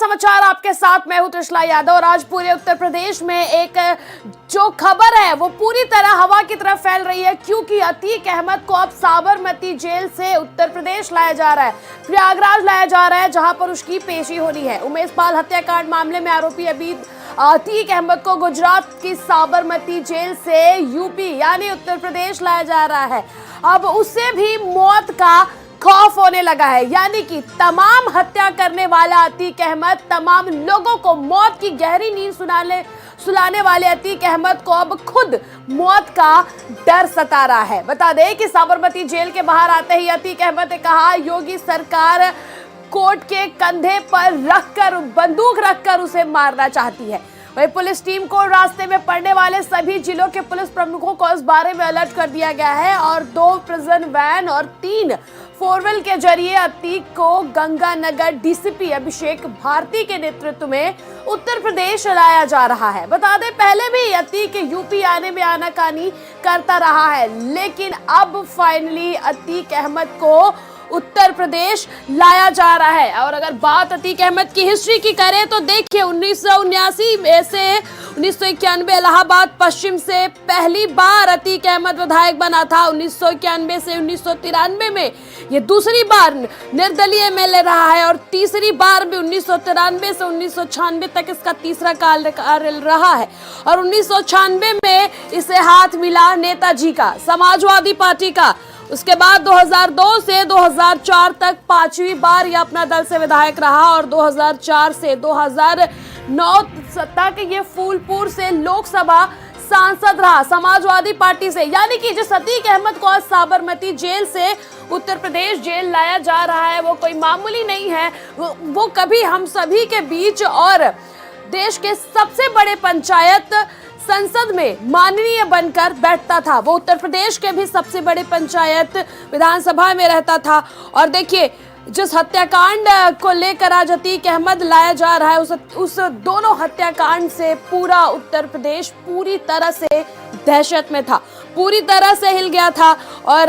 समाचार आपके साथ मैं हूं त्रिशला यादव और आज पूरे उत्तर प्रदेश में एक जो खबर है वो पूरी तरह हवा की तरफ फैल रही है, क्योंकि अतीक अहमद को अब साबरमती जेल से उत्तर प्रदेश लाया जा रहा है, प्रयागराज लाया जा रहा है, जहां पर उसकी पेशी होनी है। उमेश पाल हत्याकांड मामले में आरोपी अतीक अहमद को गुजरात की साबरमती जेल से यूपी यानी उत्तर प्रदेश लाया जा रहा है। अब उसे भी मौत का खौफ होने लगा है, यानी कि तमाम हत्या करने वाला अतीक अहमद, तमाम लोगों को मौत की गहरी नींद सुलाने वाले अतीक अहमद को अब खुद मौत का डर सता रहा है। बता दें कि साबरमती जेल के बाहर आते ही अतीक अहमद ने कहा, योगी सरकार कोर्ट के कंधे पर बंदूक रखकर उसे मारना चाहती है। वही पुलिस टीम को रास्ते में पड़ने वाले सभी जिलों के पुलिस प्रमुखों को इस बारे में अलर्ट कर दिया गया है और 2 प्रिजन वैन और 3 फोरव्हील के जरिए अतीक को गंगानगर डीसीपी अभिषेक भारती के नेतृत्व में उत्तर प्रदेश लाया जा रहा है। बता दें, पहले भी अतीक यूपी आने में आनाकानी करता रहा है, लेकिन अब फाइनली अतीक अहमद को उत्तर प्रदेश लाया जा रहा है। और अगर बात अतीक अहमद की हिस्ट्री की करें तो देखिए, 1979 में से 1991 इलाहाबाद पश्चिम से पहली बार अतीक अहमद विधायक बना था। 1991 से 1993 में ये दूसरी बार निर्दलीय एमएलए रहा है और तीसरी बार भी 1993 से 1996 तक इसका तीसरा कार्यकाल रहा है। और 1996 में इसे हाथ मिला नेताजी का, समाजवादी पार्टी का। उसके बाद 2002 से 2004 तक 5वीं बार यह अपना दल से विधायक रहा और 2004 से 2009 तक ये फूलपुर से लोकसभा सांसद रहा समाजवादी पार्टी से। यानी कि जिस अतीक अहमद को आज साबरमती जेल से उत्तर प्रदेश जेल लाया जा रहा है वो कोई मामूली नहीं है, वो कभी हम सभी के बीच और देश के सबसे बड़े पंचायत संसद में माननीय बनकर बैठता था। वो उत्तर प्रदेश के भी सबसे बड़े पंचायत विधानसभा में रहता था। और देखिए, जिस हत्याकांड को लेकर आज अतीक अहमद लाया जा रहा है उस दोनों हत्याकांड से पूरा उत्तर प्रदेश पूरी तरह से दहशत में था, पूरी तरह से हिल गया था। और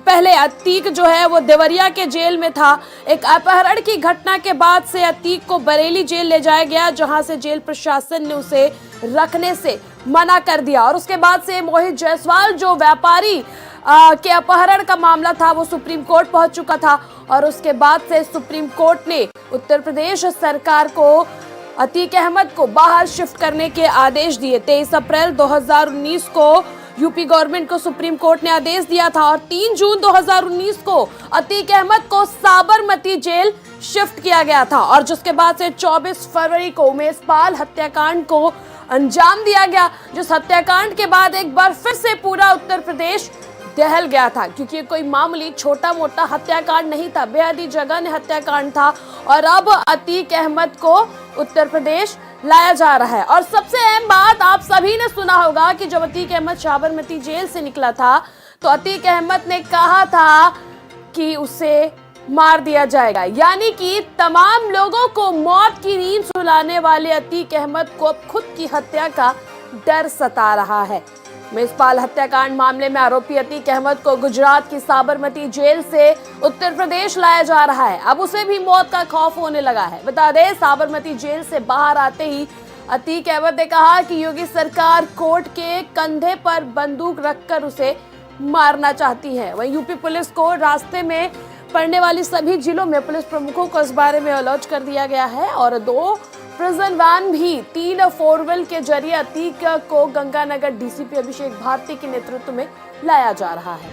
पहले अतीक जो है वो देवरिया के जेल में था। एक अपहरण की घटना के बाद से अतीक को बरेली जेल ले जाया गया, जहां से जेल प्रशासन ने उसे रखने से मना कर दिया। और उसके बाद से मोहित जायसवाल जो व्यापारी के अपहरण का मामला था वो सुप्रीम कोर्ट पहुंच चुका था और उसके बाद से सुप्रीम कोर्ट ने उत्तर प्रदेश सरकार को अतीक अहमद को बाहर शिफ्ट करने के आदेश दिए। 23 अप्रैल 2019 को यूपी गवर्नमेंट को सुप्रीम कोर्ट ने आदेश दिया था और 3 जून 2019 को अतीक अहमद को साबरमती जेल शिफ्ट किया गया था। और जिसके बाद से 24 फरवरी को उमेश पाल हत्याकांड को अंजाम दिया गया, जिस हत्याकांड के बाद एक बार फिर से पूरा उत्तर प्रदेश दहल गया था, क्योंकि कोई मामूली छोटा मोटा हत्याकांड नहीं था, बेहद ही जघन्य हत्याकांड था। और अब अतीक अहमद को उत्तर प्रदेश लाया जा रहा है। और सबसे अहम बात, आप सभी ने सुना होगा कि जब अतीक अहमद साबरमती जेल से निकला था तो अतीक अहमद ने कहा था कि उसे मार दिया जाएगा, यानी कि तमाम लोगों को मौत की नींद सुलाने वाले अतीक अहमद को अब खुद की हत्या का डर सता रहा है। उमेश पाल हत्याकांड मामले में आरोपी अतीक अहमद को गुजरात की साबरमती जेल से उत्तर प्रदेश लाया जा रहा है। अब उसे भी मौत का खौफ होने लगा है। बता दें, साबरमती जेल से बाहर आते ही अतीक अहमद ने कहा कि योगी सरकार कोर्ट के कंधे पर बंदूक रखकर उसे मारना चाहती है। वहीं यूपी पुलिस को रास्ते में पड़ने वाली सभी जिलों में पुलिस प्रमुखों को इस बारे में अलर्ट कर दिया गया है और 2 प्रिजन वैन भी 3 फोरव्हील के जरिए अतीक को गंगानगर डीसीपी अभिषेक भारती के नेतृत्व में लाया जा रहा है।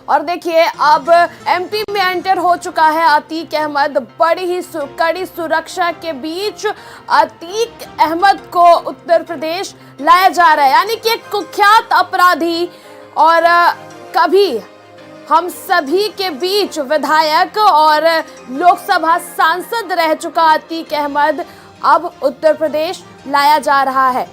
और देखिए, अब एमपी में एंटर हो चुका है अतीक अहमद। बड़ी ही कड़ी सुरक्षा के बीच अतीक अहमद को उत्तर प्रदेश लाया जा रहा है, यानी कि एक कुख्यात अपराधी और कभी हम सभी के बीच विधायक और लोकसभा सांसद रह चुका अतीक अहमद अब उत्तर प्रदेश लाया जा रहा है।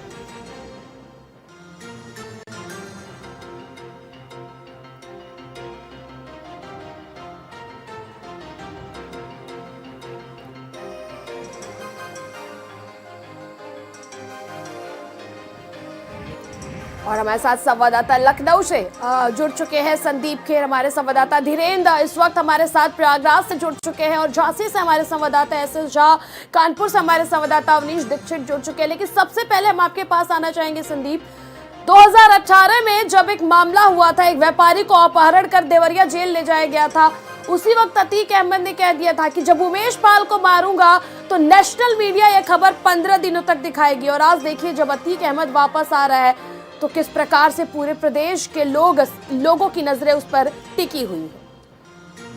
और हमारे साथ संवाददाता लखनऊ से जुड़ चुके हैं संदीप खेर, हमारे संवाददाता धीरेन्द्र इस वक्त हमारे साथ प्रयागराज से जुड़ चुके हैं और झांसी से हमारे संवाददाता एसएस झा, कानपुर से हमारे संवाददाता अवनीश दीक्षित जुड़ चुके हैं। लेकिन सबसे पहले हम आपके पास आना चाहेंगे संदीप, 2018 में जब एक मामला हुआ था, एक व्यापारी को अपहरण कर देवरिया जेल ले जाया गया था, उसी वक्त अतीक अहमद ने कह दिया था कि जब उमेश पाल को मारूंगा तो नेशनल मीडिया यह खबर 15 दिनों तक दिखाएगी। और आज देखिए जब अतीक अहमद वापस आ रहा है तो किस प्रकार से पूरे प्रदेश के लोगों की नजरें उस पर टिकी हुई है।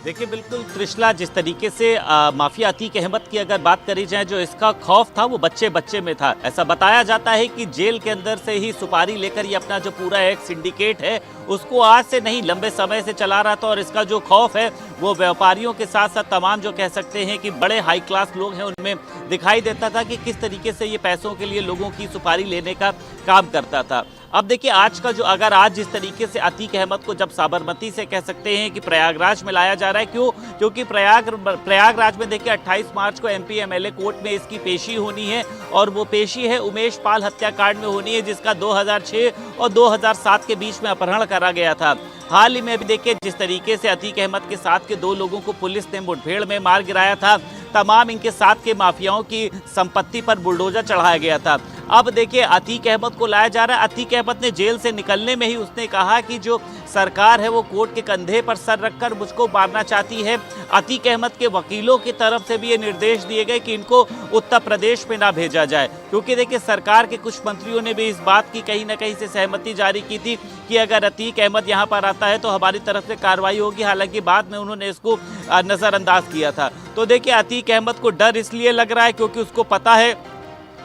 देखिए बिल्कुल त्रिशला, जिस तरीके से माफिया अतीक अहमद की अगर बात करी जाए, जो इसका खौफ था वो बच्चे बच्चे में था। ऐसा बताया जाता है कि जेल के अंदर से ही सुपारी लेकर ये अपना जो पूरा एक सिंडिकेट है उसको आज से नहीं लंबे समय से चला रहा था। और इसका जो खौफ है वो व्यापारियों के साथ साथ तमाम जो कह सकते हैं कि बड़े हाई क्लास लोग हैं उनमें दिखाई देता था कि किस तरीके से ये पैसों के लिए लोगों की सुपारी लेने का काम करता था। अब देखिए आज का जो अगर आज जिस तरीके से अतीक अहमद को जब साबरमती से कह सकते हैं कि प्रयागराज में लाया जा रहा है, क्योंकि प्रयागराज में देखिए 28 मार्च को एमपी एमएलए कोर्ट में इसकी पेशी होनी है और वो पेशी है उमेश पाल हत्याकांड में होनी है, जिसका 2006 और 2007 के बीच में अपहरण करा गया था। हाल ही में भी देखिए जिस तरीके से अतीक अहमद के साथ के 2 लोगों को पुलिस ने मुठभेड़ में मार गिराया था, तमाम इनके साथ के माफियाओं की संपत्ति पर बुलडोजर चढ़ाया गया था। अब देखिए अतीक अहमद को लाया जा रहा है। अतीक अहमद ने जेल से निकलने में ही उसने कहा कि जो सरकार है वो कोर्ट के कंधे पर सर रखकर मुझको मारना चाहती है। अतीक अहमद के वकीलों की तरफ से भी ये निर्देश दिए गए कि इनको उत्तर प्रदेश में ना भेजा जाए, क्योंकि देखिए सरकार के कुछ मंत्रियों ने भी इस बात की कहीं ना कहीं से सहमति जारी की थी कि अगर अतीक अहमद यहाँ पर आता है तो हमारी तरफ से कार्रवाई होगी। हालांकि बाद में उन्होंने इसको नजरअंदाज किया था। तो देखिए अतीक अहमद को डर इसलिए लग रहा है क्योंकि उसको पता है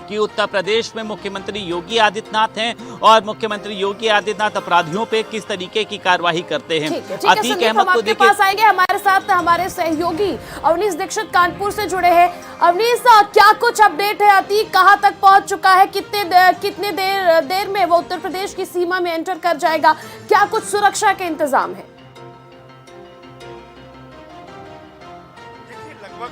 कि उत्तर प्रदेश में मुख्यमंत्री योगी आदित्यनाथ हैं और मुख्यमंत्री योगी आदित्यनाथ अपराधियों पे किस तरीके की कार्रवाई करते हैं। अतीक अहमद को देखिए पास आएंगे, हमारे साथ हमारे सहयोगी अवनीश दीक्षित कानपुर से जुड़े हैं। अवनीश, क्या कुछ अपडेट है? अतीक कहां तक पहुंच चुका है? कितने देर में वो उत्तर प्रदेश की सीमा में एंटर कर जाएगा? क्या कुछ सुरक्षा के इंतजाम है?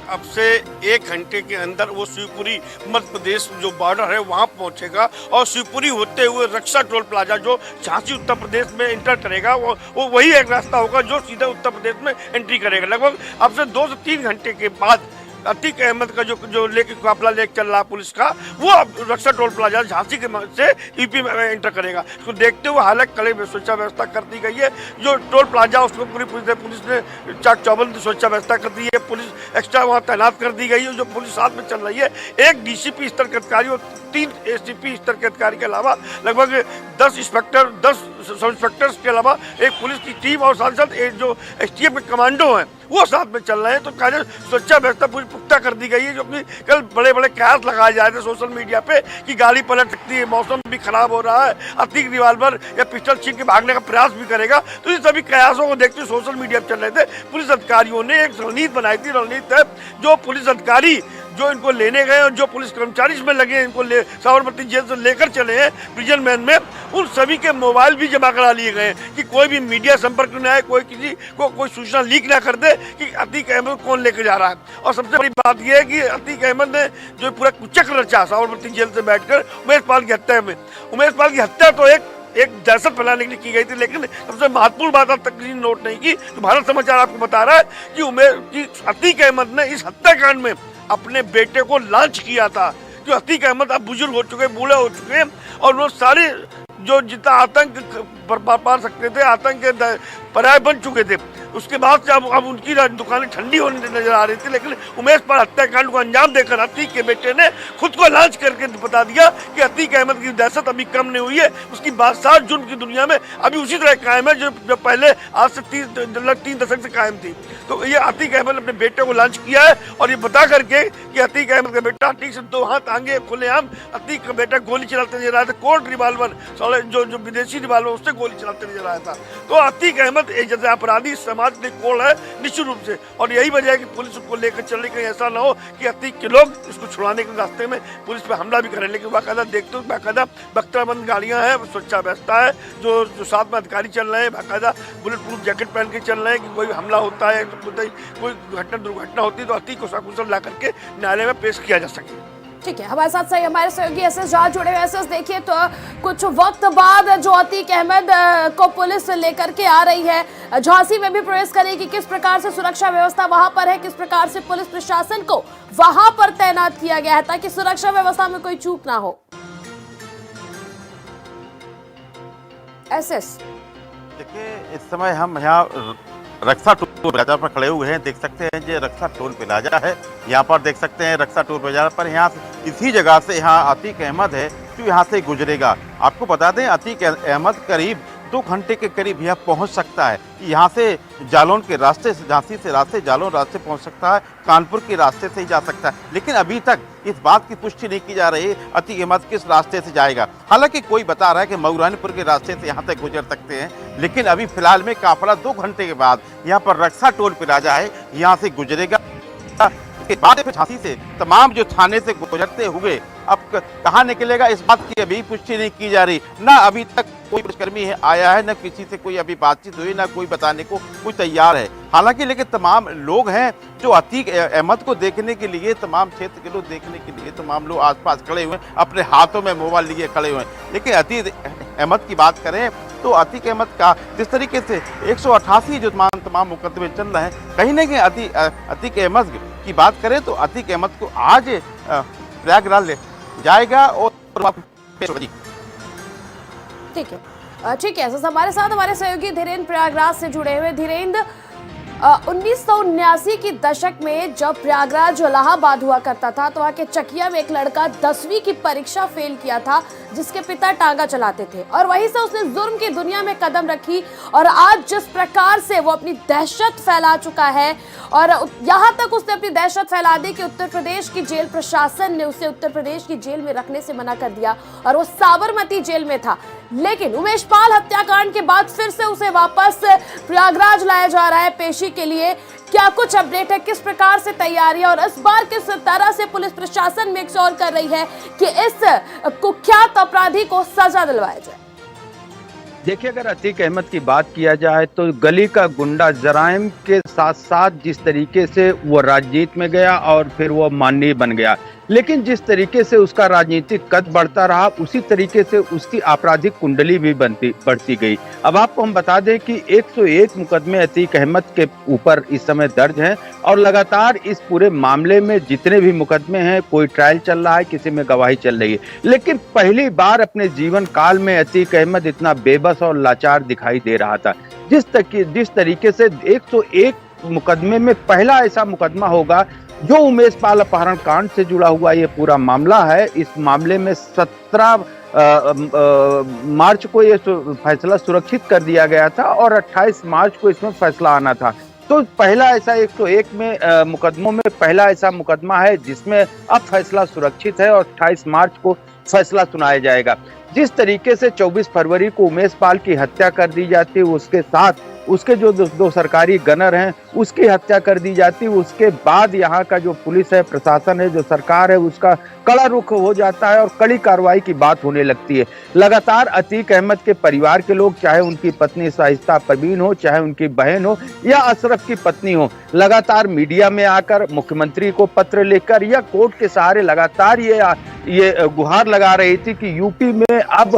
अब से 1 घंटे के अंदर वो शिवपुरी मध्य प्रदेश जो बॉर्डर है वहां पहुंचेगा और शिवपुरी होते हुए रक्षा टोल प्लाजा जो झांसी उत्तर प्रदेश में इंटर करेगा वो वही एक रास्ता होगा जो सीधा उत्तर प्रदेश में एंट्री करेगा। लगभग अब से 2 से 3 घंटे के बाद अतीक अहमद का जो लेके काफिला लेके चल रहा पुलिस का, वो अब रक्षा टोल प्लाजा झांसी के से यूपी में एंटर करेगा। इसको देखते हुए हालांकि कड़े सुरक्षा व्यवस्था कर दी गई है। जो टोल प्लाजा उसको पूरी पुलिस ने चाक चौबंद सुरक्षा व्यवस्था कर दी है। पुलिस एक्स्ट्रा वहाँ तैनात कर दी गई है जो पुलिस साथ में चल रही है। एक डीसीपी स्तर के अधिकारी और 3 एसीपी स्तर के अधिकारी के अलावा लगभग 10 इंस्पेक्टर, 10 सब इंस्पेक्टर्स के अलावा एक पुलिस की टीम और साथ साथ एक जो एसटीएफ के कमांडो हैं वो साथ में चल रहे हैं। तो कहा सुरक्षा व्यवस्था पूरी पुख्ता कर दी गई है। जो अपनी कल बड़े बड़े कयास लगाए जा रहे थे सोशल मीडिया पे कि गाड़ी पलट सकती है, मौसम भी खराब हो रहा है, अतीक रिवाल्वर या पिस्टल छीन के भागने का प्रयास भी करेगा। तो इन सभी कयासों को देखते सोशल मीडिया पर चल रहे थे। पुलिस अधिकारियों ने एक रणनीति बनाई थी। रणनीति है जो पुलिस अधिकारी जो इनको लेने गए और जो पुलिस कर्मचारी इसमें लगे इनको साबरमती जेल से लेकर चले हैं प्रिजन वैन में, उन सभी के मोबाइल भी जमा करा लिए गए कि कोई भी मीडिया संपर्क में आए, कोई किसी को कोई सूचना लीक ना कर दे कि अतीक अहमद कौन लेकर जा रहा है। और सबसे बड़ी बात यह है कि अतीक अहमद ने जो पूरा चक्र रचा साबरमती जेल से बैठकर उमेश पाल की हत्या में, उमेश पाल की हत्या तो एक दहशत फैलाने के लिए की गई थी, लेकिन सबसे महत्वपूर्ण बात अब तक नोट नहीं की। तो भारत समाचार आपको बता रहा है कि अतीक अहमद ने इस हत्याकांड में अपने बेटे को लॉन्च किया था। जो अतीक अहमद अब बुजुर्ग हो चुके, बूढ़े हो चुके हैं और वो सारे जो जितना आतंक पार सकते थे, आतंक के पर्याय बन चुके थे। उसके बाद से अब उनकी दुकानें ठंडी होने नजर आ रही थी। लेकिन उमेश पाल हत्याकांड को अंजाम देकर अतीक के बेटे ने खुद को लॉन्च करके बता दिया कि अतीक अहमद की दहशत अभी कम नहीं हुई है। उसकी बादशाह जुर्म की दुनिया में अभी उसी तरह कायम है जो पहले आज से 3 दशक से कायम थी। तो ये अतीक अहमद ने अपने बेटे को लॉन्च किया है और ये बता करके कि अतीक अहमद का बेटा अतीक से 2 हाथ आगे खुलेआम अतीक का बेटा गोली चलाते नजर आया था। कोल्ड रिवाल्वर जो विदेशी रिवाल्वर उससे गोली चलाते नजर आया था। तो अतीक अहमद एक जैसे अपराधी समाज के कोड़ है निश्चित रूप से, और यही वजह है कि पुलिस उसको लेकर चल रही। कहीं ऐसा ना हो कि अतीक के लोग इसको छुड़ाने के रास्ते में पुलिस पे हमला भी करें। लेकिन बाकायदा देखते हो बाकायदा बख्तरबंद गाड़ियां हैं, सुरक्षा व्यवस्था है, जो साथ में अधिकारी चल रहे हैं बाकायदा बुलेट प्रूफ जैकेट पहन के चल रहे हैं कि कोई हमला होता है, कोई दुर्घटना होती है तो अतीक को सकुशल ला करके न्यायालय में पेश किया जा सके। ठीक है, हमारे साथ सही हमारे सहयोगी एसएस जहाँ जुड़े हुए। एसएस, देखिए तो कुछ वक्त बाद जो अतीक अहमद को पुलिस लेकर के आ रही है, झांसी में भी प्रवेश करेगी, किस प्रकार से सुरक्षा व्यवस्था वहां पर है, किस प्रकार से पुलिस प्रशासन को वहां पर तैनात किया गया है ताकि सुरक्षा व्यवस्था में कोई चूक ना हो? एसएस, देखिए, इस समय हम यहाँ रक्षा टोल प्लाजा पर खड़े हुए हैं। देख सकते हैं ये रक्षा टोल प्लाजा है। यहाँ पर देख सकते हैं रक्षा टोल प्लाजा पर यहाँ इसी जगह से यहाँ अतीक अहमद है जो यहाँ से गुजरेगा। आपको बता दें अतीक अहमद करीब 2 घंटे के करीब यहाँ पहुँच सकता है। यहाँ से जालौन के रास्ते से, झांसी से रास्ते जालौन रास्ते पहुँच सकता है, कानपुर के रास्ते से ही जा सकता है। लेकिन अभी तक इस बात की पुष्टि नहीं की जा रही अतीक अहमद किस रास्ते से जाएगा। हालांकि कोई बता रहा है कि मऊरानीपुर के रास्ते से यहाँ तक गुजर सकते हैं, लेकिन अभी फिलहाल में काफिला 2 घंटे के बाद यहाँ पर रक्षा टोल प्लाजा है, यहाँ से गुजरेगा। इसके बाद फिर झांसी से तमाम जो थाने से गुजरते हुए अब कहाँ निकलेगा इस बात की अभी पुष्टि नहीं की जा रही। ना अभी तक कोई पुलिसकर्मी आया है, न किसी से कोई अभी बातचीत हुई, ना कोई बताने को कोई तैयार है। हालांकि लेकिन तमाम लोग हैं जो अतीक अहमद को देखने के लिए, तमाम क्षेत्र के लोग देखने के लिए तमाम लोग आसपास खड़े हुए हैं, अपने हाथों में मोबाइल लिए खड़े हुए हैं। लेकिन अतीक अहमद की बात करें तो अतीक अहमद का जिस तरीके से 188 जो तमाम मुकदमे चल रहे हैं, कहीं ना कहीं अतीक अहमद की बात करें तो अतीक अहमद को आज प्रयागराज ले जाएगा और ठीक है, ठीक है। हमारे साथ हमारे सहयोगी धीरेन्द्र प्रयागराज से जुड़े हुए। धीरेन्द्र, 1979 की दशक में जब प्रयागराज इलाहाबाद हुआ करता था तो वहाँ के चकिया में एक लड़का 10वीं की परीक्षा फेल किया था, जिसके पिता टांगा चलाते थे, और वहीं से उसने जुर्म की दुनिया में कदम रखी। और आज जिस प्रकार से वो अपनी दहशत फैला चुका है, और यहाँ तक उसने अपनी दहशत फैला दी कि उत्तर प्रदेश की जेल प्रशासन ने उसे उत्तर प्रदेश की जेल में रखने से मना कर दिया और वो साबरमती जेल में था। लेकिन उमेश पाल हत्याकांड के बाद फिर से उसे वापस प्रयागराज लाया जा रहा है पेशी के लिए। क्या कुछ अपडेट है, किस प्रकार से तैयारी है, और इस बार किस तरह से पुलिस प्रशासन मेक श्योर कर रही है कि इस कुख्यात अपराधी को सजा दिलवाया जाए? देखिए, अगर अतीक अहमद की बात किया जाए तो गली का गुंडा जराइम के साथ साथ जिस तरीके से वो राजनीति में गया और फिर वो माननीय बन गया, लेकिन जिस तरीके से उसका राजनीतिक कद बढ़ता रहा उसी तरीके से उसकी आपराधिक कुंडली भी बढ़ती गई। अब आपको हम बता दें कि 101 मुकदमे अतीक अहमद के ऊपर इस समय दर्ज हैं और लगातार इस पूरे मामले में जितने भी मुकदमे हैं, कोई ट्रायल चल रहा है, किसी में गवाही चल रही है। लेकिन पहली बार अपने जीवन काल में अतीक अहमद इतना बेबस और लाचार दिखाई दे रहा था। जिस तरीके से 101 मुकदमे में पहला ऐसा मुकदमा होगा जो उमेश पाल अपहरण कांड से जुड़ा हुआ ये पूरा मामला है। इस मामले में 17 मार्च को ये फैसला सुरक्षित कर दिया गया था और 28 मार्च को इसमें फैसला आना था। तो पहला ऐसा 101 में मुकदमों में पहला ऐसा मुकदमा है जिसमें अब फैसला सुरक्षित है और 28 मार्च को फैसला सुनाया जाएगा। जिस तरीके से 24 फरवरी को उमेश पाल की हत्या कर दी जाती है, उसके साथ उसके जो दो सरकारी गनर हैं उसकी हत्या कर दी जाती है, उसके बाद यहाँ का जो पुलिस है, प्रशासन है, जो सरकार है, उसका कड़ा रुख हो जाता है और कड़ी कार्रवाई की बात होने लगती है। लगातार अतीक अहमद के परिवार के लोग, चाहे उनकी पत्नी शाइस्ता परवीन हो, चाहे उनकी बहन हो या अशरफ की पत्नी हो, लगातार मीडिया में आकर मुख्यमंत्री को पत्र लिखकर या कोर्ट के सहारे लगातार ये गुहार लगा रही थी कि यूपी में अब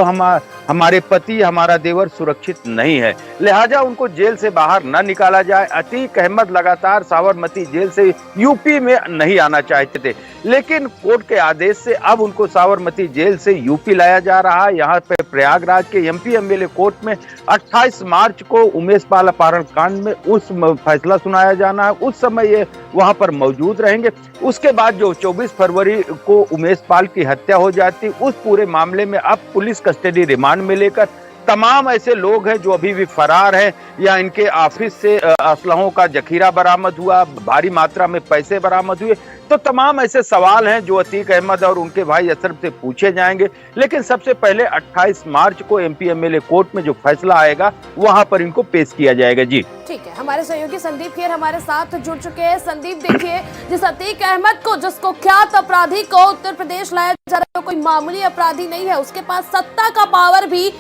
हमारे पति, हमारा देवर सुरक्षित नहीं है, लिहाजा उनको जेल से बाहर न निकाला जाए। अतीक अहमद लगातार साबरमती जेल से यूपी में नहीं आना चाहते थे, लेकिन कोर्ट के आदेश से अब उनको साबरमती जेल से यूपी लाया जा रहा है। यहाँ पे प्रयागराज के एमपी एमएलए कोर्ट में 28 मार्च को उमेश पाल अपहरण कांड में उस फैसला सुनाया जाना है, उस समय ये वहां पर मौजूद रहेंगे। उसके बाद जो 24 फरवरी को उमेश पाल की हत्या हो जाती, उस पूरे मामले में अब पुलिस कस्टडी रिमांड में लेकर तमाम ऐसे लोग हैं जो अभी भी फरार हैं या इनके ऑफिस से असलहों का जखीरा बरामद हुआ, भारी मात्रा में पैसे बरामद हुए। तो तमाम ऐसे सवाल हैं जो अतीक अहमद और उनके भाई अशरफ से पूछे जाएंगे। लेकिन सबसे पहले 28 मार्च को एमपी एमएलए कोर्ट में जो फैसला आएगा वहां पर इनको पेश किया जाएगा। जी ठीक है, हमारे सहयोगी संदीप खेर हमारे साथ जुड़ चुके हैं। संदीप, देखिए, जिस अतीक अहमद को, जिसको ख्यात अपराधी को उत्तर प्रदेश लाया जा रहा है, कोई मामूली अपराधी नहीं है, उसके पास सत्ता का पावर भी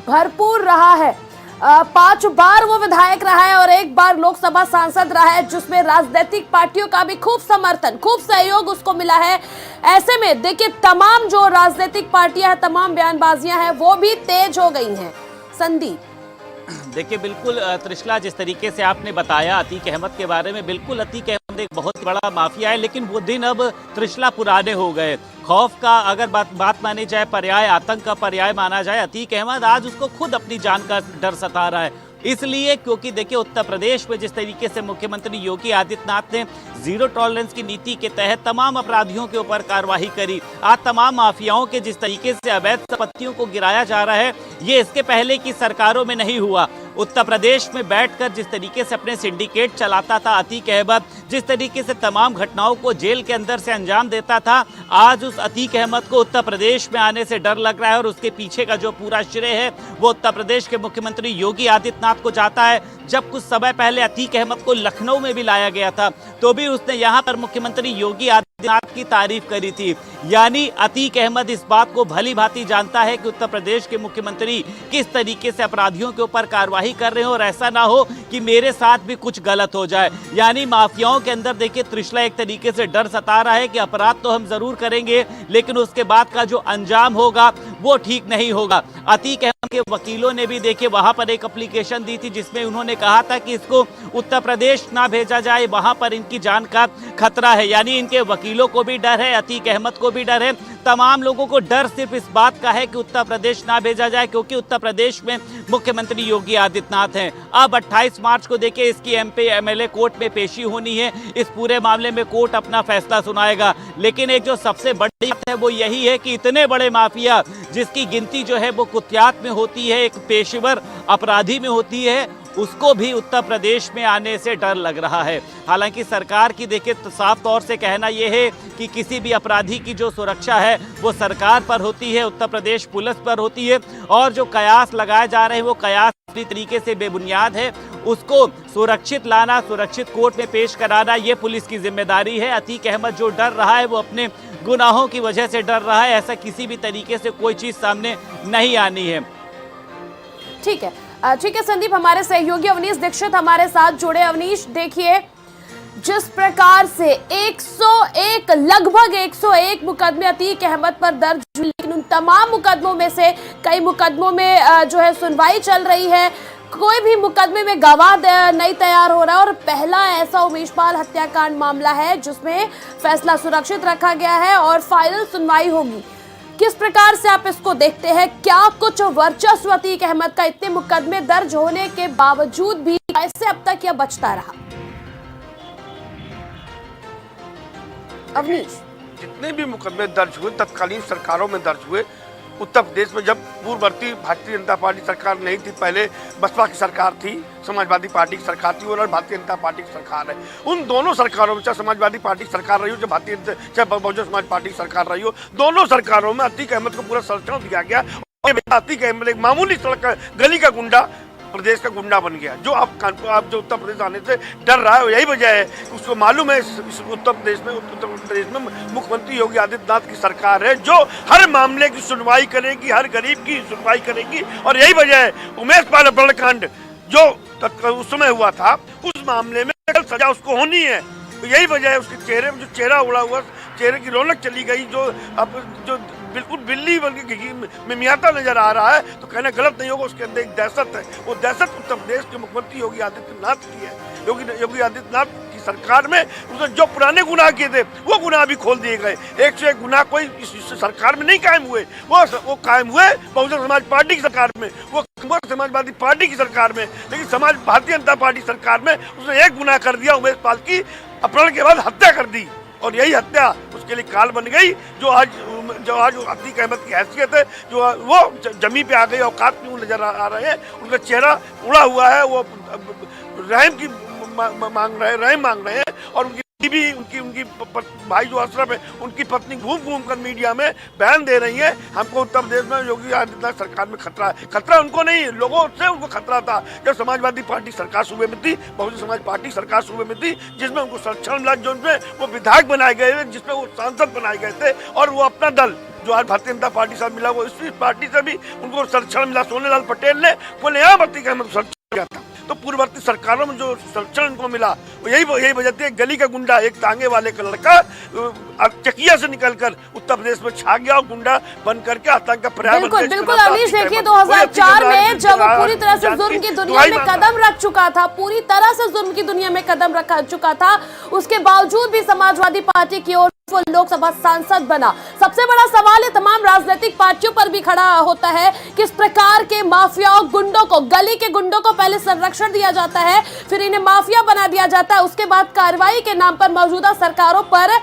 भरपूर रहा है। 5 बार वो विधायक रहा है और 1 बार लोकसभा सांसद रहा है, जिसमें राजनीतिक पार्टियों का भी खूब समर्थन, खूब सहयोग उसको मिला है। ऐसे में देखिए तमाम जो राजनीतिक पार्टियां हैं, तमाम बयानबाजियां हैं, वो भी तेज हो गई हैं। संदीप, देखिए बिल्कुल त्रिशला, जिस तरीके से आपने बताया अतीक अहमद के बारे में, बिल्कुल अतीक अहमद एक बहुत बड़ा माफिया है, लेकिन वो दिन अब त्रिशला पुराने हो गए। खौफ का अगर बात मानी जाए, पर्याय आतंक का पर्याय माना जाए, अतीक अहमद आज उसको खुद अपनी जान का डर सता रहा है। इसलिए क्योंकि देखिए उत्तर प्रदेश में जिस तरीके से मुख्यमंत्री योगी आदित्यनाथ ने जीरो टॉलरेंस की नीति के तहत तमाम अपराधियों के ऊपर कार्रवाई करी, आज तमाम माफियाओं के जिस तरीके से अवैध संपत्तियों को गिराया जा रहा है, ये इसके पहले की सरकारों में नहीं हुआ। उत्तर प्रदेश में बैठकर जिस तरीके से अपने सिंडिकेट चलाता था अतीक अहमद, जिस तरीके से तमाम घटनाओं को जेल के अंदर से अंजाम देता था, आज उस अतीक अहमद को उत्तर प्रदेश में आने से डर लग रहा है और उसके पीछे का जो पूरा श्रेय है वो उत्तर प्रदेश के मुख्यमंत्री योगी आदित्यनाथ को जाता है। जब कुछ समय पहले अतीक अहमद को लखनऊ में भी लाया गया था तो भी उसने यहाँ पर मुख्यमंत्री योगी आदित्यनाथ की तारीफ करी थी। यानी अतीक अहमद इस बात को भली भांति जानता है कि उत्तर प्रदेश के मुख्यमंत्री किस तरीके से अपराधियों के ऊपर कार्रवाई कर रहे हो और ऐसा ना हो कि मेरे साथ भी कुछ गलत हो जाए। यानी माफियाओं के अंदर देखिए त्रिशला एक तरीके से डर सता रहा है कि अपराध तो हम जरूर करेंगे, लेकिन उसके बाद का जो अंजाम होगा वो ठीक नहीं होगा। अतीक अहमद के वकीलों ने भी देखिए वहां पर एक एप्लीकेशन दी थी जिसमें उन्होंने कहा था कि इसको उत्तर प्रदेश ना भेजा जाए, वहां पर इनकी जान का खतरा है। यानी इनके वकीलों को भी डर है, अतीक अहमद को भी डर है, तमाम लोगों को डर सिर्फ इस बात का है कि उत्तर प्रदेश ना भेजा जाए, क्योंकि उत्तर प्रदेश में मुख्यमंत्री योगी आदित्यनाथ हैं। अब 28 मार्च को देखिए इसकी एमपी एमएलए कोर्ट में पेशी होनी है, इस पूरे मामले में कोर्ट अपना फैसला सुनाएगा। लेकिन एक जो सबसे बड़ी बात है वो यही है कि इतने बड़े माफिया जिसकी गिनती जो है वो कुख्यात में होती है, एक पेशेवर अपराधी में होती है, उसको भी उत्तर प्रदेश में आने से डर लग रहा है। हालांकि सरकार की देखिए तो साफ तौर से कहना यह है कि किसी भी अपराधी की जो सुरक्षा है वो सरकार पर होती है, उत्तर प्रदेश पुलिस पर होती है, और जो कयास लगाए जा रहे हैं वो कयास पूरी तरीके से बेबुनियाद है। उसको सुरक्षित लाना, सुरक्षित कोर्ट में पेश कराना, ये पुलिस की जिम्मेदारी है। अतीक अहमद जो डर रहा है वो अपने गुनाहों की वजह से डर रहा है, ऐसा किसी भी तरीके से कोई चीज सामने नहीं आनी है। ठीक है संदीप, हमारे सहयोगी अवनीश दीक्षित हमारे साथ जुड़े। अवनीश, देखिए जिस प्रकार से 101 लगभग 101 मुकदमे अतीक अहमद पर दर्ज हुए, लेकिन उन तमाम मुकदमों में से कई मुकदमों में जो है सुनवाई चल रही है, कोई भी मुकदमे में गवाह नहीं तैयार हो रहा है, और पहला ऐसा उमेश पाल हत्याकांड मामला है जिसमें फैसला सुरक्षित रखा गया है और फाइनल सुनवाई होगी। किस प्रकार से आप इसको देखते हैं? क्या कुछ वर्चस्व अतीक अहमद का इतने मुकदमे दर्ज होने के बावजूद भी कैसे अब तक यह बचता रहा? अवनीश, जितने भी मुकदमे दर्ज हुए तत्कालीन सरकारों में दर्ज हुए, उत्तर प्रदेश में जब पूर्ववर्ती भारतीय जनता पार्टी सरकार नहीं थी, पहले बसपा की सरकार थी, समाजवादी पार्टी की सरकार थी और भारतीय जनता पार्टी की सरकार है। उन दोनों सरकारों में, चाहे समाजवादी पार्टी की सरकार रही हो, चाहे बहुजन समाज पार्टी की सरकार रही हो, दोनों सरकारों में अतीक अहमद को पूरा संरक्षण दिया गया। अतीक अहमद एक मामूली सड़क गली का गुंडा प्रदेश का गुंडा बन गया, जो आप जो उत्तर प्रदेश आने से डर रहा है। यही वजह है, उसको मालूम है इस उत्तर प्रदेश में मुख्यमंत्री योगी आदित्यनाथ की सरकार है जो हर मामले की सुनवाई करेगी, हर गरीब की सुनवाई करेगी। और यही वजह है उमेश पाल अपहरणकांड जो उस समय हुआ था, उस मामले में सजा उसको होनी है। तो यही वजह है, उसके चेहरे में जो चेहरा उड़ा हुआ, चेहरे की रौनक चली गई, जो बिल्कुल बिल्ली बन के मियाता नजर आ रहा है, तो कहना गलत नहीं होगा। उसके अंदर एक दहशत है, वो दहशत उत्तर प्रदेश के मुख्यमंत्री योगी आदित्यनाथ की है। योगी आदित्यनाथ की सरकार में उसने जो पुराने गुनाह किए थे वो गुनाह भी खोल दिए गए। 101 गुनाह कोई इस सरकार में नहीं कायम हुए, वो कायम हुए बहुजन समाज पार्टी की सरकार में, वो समाजवादी पार्टी की सरकार में। लेकिन भारतीय जनता पार्टी सरकार में उसने एक गुनाह कर दिया, उमेश पाल की अपहरण के बाद हत्या कर दी, और यही हत्या उसके लिए काल बन गई। जो आज अतीक अहमद की हैसियत है, जो वो जमी पे आ गई, औकात में नजर आ रहे हैं, उनका चेहरा उड़ा हुआ है, वो रहम मांग रहे हैं और उनकी भी उनकी उनकी भाई जो अशरफ है उनकी पत्नी घूम घूम कर मीडिया में बयान दे रही है। हमको उत्तर प्रदेश में योगी आदित्यनाथ सरकार में खतरा है। खतरा उनको नहीं, लोगों से उनको खतरा था। जब समाजवादी पार्टी सरकार सूबे में थी, बहुजन समाज पार्टी सरकार सूबे में थी, जिसमें उनको संरक्षण मिला, जो उनमें वो विधायक बनाए गए, जिसमें वो सांसद बनाए गए थे, और वो अपना दल जो आज भारतीय जनता पार्टी से मिला, वो इस पार्टी से भी उनको संरक्षण मिला। सोनेलाल पटेल ने बोले भर्ती का संरक्षण किया था। तो पूर्ववर्ती सरकारों में जो संरक्षण इनको मिला वो यही वजह थी। गली का गुंडा, एक तांगे वाले का लड़का चकिया से निकलकर उत्तर प्रदेश में छा गया और गुंडा बन करके आतंक का पर्याय बन गया। बिल्कुल अवनीश, देखिए 2004 में जब वो पूरी तरह से जुर्म की दुनिया में कदम रख चुका था, पूरी तरह से जुर्म की दुनिया में कदम रख चुका था, उसके बावजूद भी समाजवादी पार्टी की ओर वो लोकसभा सांसद बना। सबसे बड़ा सवाल है तमाम राजनीतिक पार्टियों पर भी खड़ा होता है, किस प्रकार के माफियाओं, गुंडों को, गली के गुंडों को पहले संरक्षण दिया जाता है, फिर इन्हें माफिया बना दिया जाता है, उसके बाद कार्रवाई के नाम पर मौजूदा सरकारों पर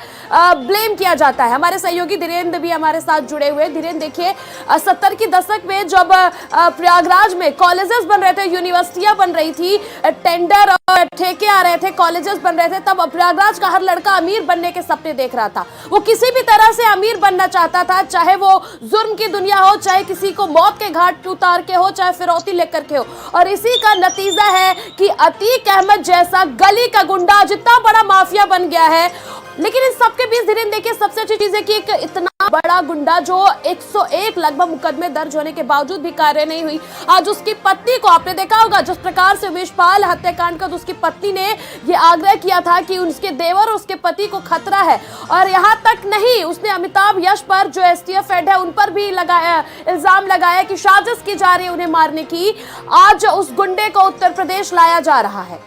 ब्लेम किया जाता है। हमारे सहयोगी धीरेन्द्र भी हमारे साथ जुड़े हुए। धीरेन्द्र, देखिए 70 की दशक में जब प्रयागराज में कॉलेजेस बन रहे थे, यूनिवर्सिटियां बन रही थी, टेंडर और ठेके आ रहे थे, कॉलेजेस बन रहे थे, तब प्रयागराज का हर लड़का अमीर बनने के सपने देख रहा था। वो किसी भी तरह से अमीर बनना चाहता था, चाहे वो जुर्म की दुनिया हो, चाहे किसी को मौत के घाट उतार के हो, चाहे फिरौती लेकर के हो। और इसी का नतीजा है कि अतीक अहमद जैसा गली का गुंडा जितना बड़ा माफिया बन गया है। लेकिन इस सबके बीच धीरे देखिए सबसे अच्छी चीज है कि एक इतना बड़ा गुंडा जो 101 लगभग मुकदमे दर्ज होने के बावजूद भी कार्य नहीं हुई। आज उसकी पत्नी को आपने देखा होगा, जिस प्रकार से उमेश पाल हत्याकांड का, तो उसकी पत्नी ने ये आग्रह किया था कि उसके देवर और उसके पति को खतरा है। और यहाँ तक नहीं, उसने अमिताभ यश पर जो एसटीएफ हेड है उन पर भी इल्जाम लगाया कि साजिश की जा रही है उन्हें मारने की। आज उस गुंडे को उत्तर प्रदेश लाया जा रहा है।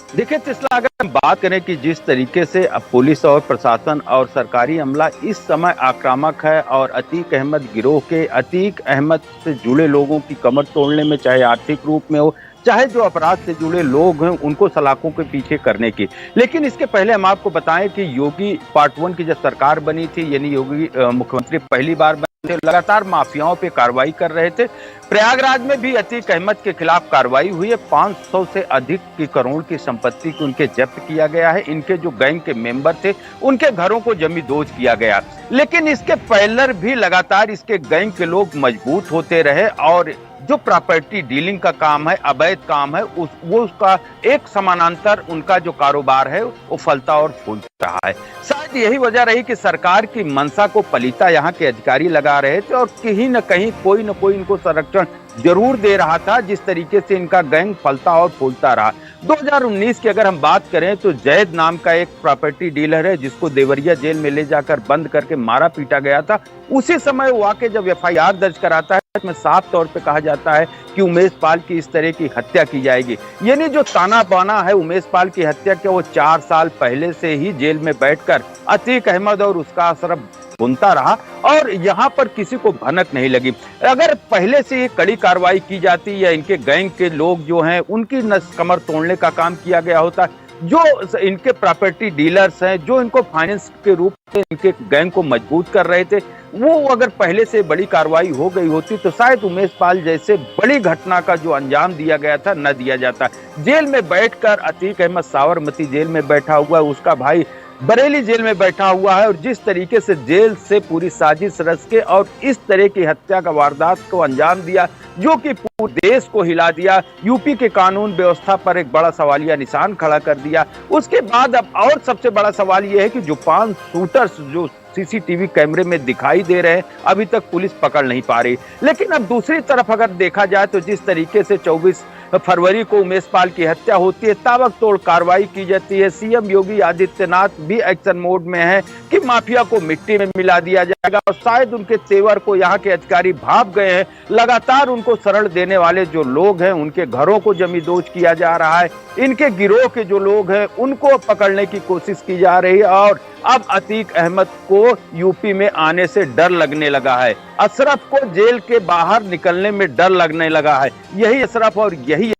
देखिए तिस्ला, अगर हम बात करें कि जिस तरीके से अब पुलिस और प्रशासन और सरकारी अमला इस समय आक्रामक है और अतीक अहमद गिरोह के, अतीक अहमद से जुड़े लोगों की कमर तोड़ने में, चाहे आर्थिक रूप में हो, चाहे जो अपराध से जुड़े लोग हैं उनको सलाखों के पीछे करने की। लेकिन इसके पहले हम आपको बताएं कि योगी पार्ट 1 की जब सरकार बनी थी, यानी योगी मुख्यमंत्री पहली बार बने, लगातार माफियाओं पे कार्रवाई कर रहे थे। प्रयागराज में भी अतीक अहमद के खिलाफ कार्रवाई हुई है। 500 से अधिक की करोड़ की संपत्ति को उनके जब्त किया गया है। इनके जो गैंग के मेंबर थे उनके घरों को जमींदोज किया गया। लेकिन इसके पहले भी लगातार इसके गैंग के लोग मजबूत होते रहे और जो प्रॉपर्टी डीलिंग का काम है, अवैध काम है, उसका एक समानांतर उनका जो कारोबार है वो फलता और फूलता रहा है। शायद यही वजह रही कि सरकार की मंशा को पलीता यहाँ के अधिकारी लगा रहे थे और कहीं न कहीं कोई न कोई इनको संरक्षण जरूर दे रहा था, जिस तरीके से इनका गैंग फलता और फूलता रहा। 2019 की अगर हम बात करें तो जैद नाम का एक प्रॉपर्टी डीलर है जिसको देवरिया जेल में ले जाकर बंद करके मारा पीटा गया था। उसी समय वो आके जब एफआईआर दर्ज कराता है इसमें साफ तौर पे कहा जाता है कि उमेश पाल की इस तरह की हत्या की जाएगी। यानी जो ताना बाना है उमेश पाल की हत्या के, वो 4 साल पहले से ही जेल में बैठकर अतीक अहमद और उसका अशरफ बुनता रहा और यहाँ पर किसी को भनक नहीं लगी। अगर पहले से ये कड़ी कार्रवाई की जाती या इनके गैंग के लोग जो हैं उनकी नस कमर तोड़ने का काम किया गया होता, जो इनके प्रॉपर्टी डीलर्स हैं जो इनको फाइनेंस के रूप में इनके गैंग को मजबूत कर रहे थे, वो अगर पहले से बड़ी कार्रवाई हो गई होती तो शायद उमेश पाल जैसे बड़ी घटना का जो अंजाम दिया गया था न दिया जाता। जेल में बैठकर अतीक अहमद साबरमती जेल में बैठा हुआ, उसका भाई बरेली जेल में बैठा हुआ है और जिस तरीके से जेल से पूरी साजिश रच के और इस तरह की हत्या का वारदात को अंजाम दिया जो कि पूरे देश को हिला दिया, यूपी के कानून व्यवस्था पर एक बड़ा सवालिया निशान खड़ा कर दिया। उसके बाद अब और सबसे बड़ा सवाल यह है कि जो 5 शूटर्स जो सीसीटीवी कैमरे में दिखाई दे रहे हैं अभी तक पुलिस पकड़ नहीं पा रही। लेकिन अब दूसरी तरफ अगर देखा जाए तो जिस तरीके से 24 फरवरी को उमेश पाल की हत्या होती है, ताबड़तोड़ कार्रवाई की जाती है। सीएम योगी आदित्यनाथ भी एक्शन मोड में है कि माफिया को मिट्टी में मिला दिया जाएगा और शायद उनके तेवर को यहाँ के अधिकारी भाप गए हैं। लगातार उनको शरण देने वाले जो लोग हैं उनके घरों को जमींदोज किया जा रहा है। इनके गिरोह के जो लोग हैं उनको पकड़ने की कोशिश की जा रही है और अब अतीक अहमद को यूपी में आने से डर लगने लगा है। अशरफ को जेल के बाहर निकलने में डर लगने लगा है। यही अशरफ और यही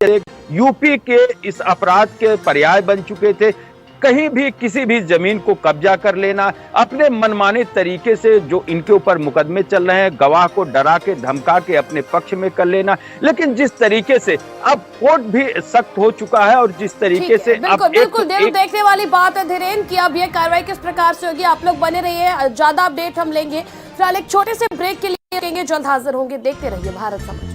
यूपी के इस अपराध के पर्याय बन चुके थे। कहीं भी किसी भी जमीन को कब्जा कर लेना, अपने मनमाने तरीके से जो इनके ऊपर मुकदमे चल रहे हैं, गवाह को डरा के धमका के अपने पक्ष में कर लेना। लेकिन जिस तरीके से अब कोर्ट भी सख्त हो चुका है और जिस तरीके से बिल्कुल बिल्कुल देखने वाली बात है धीरेन कि अब ये कार्रवाई किस प्रकार से होगी। आप लोग बने रहिए, ज्यादा अपडेट हम लेंगे। फिलहाल एक छोटे से ब्रेक के लिए जल्द हाजिर होंगे। देखते रहिए भारत समाचार।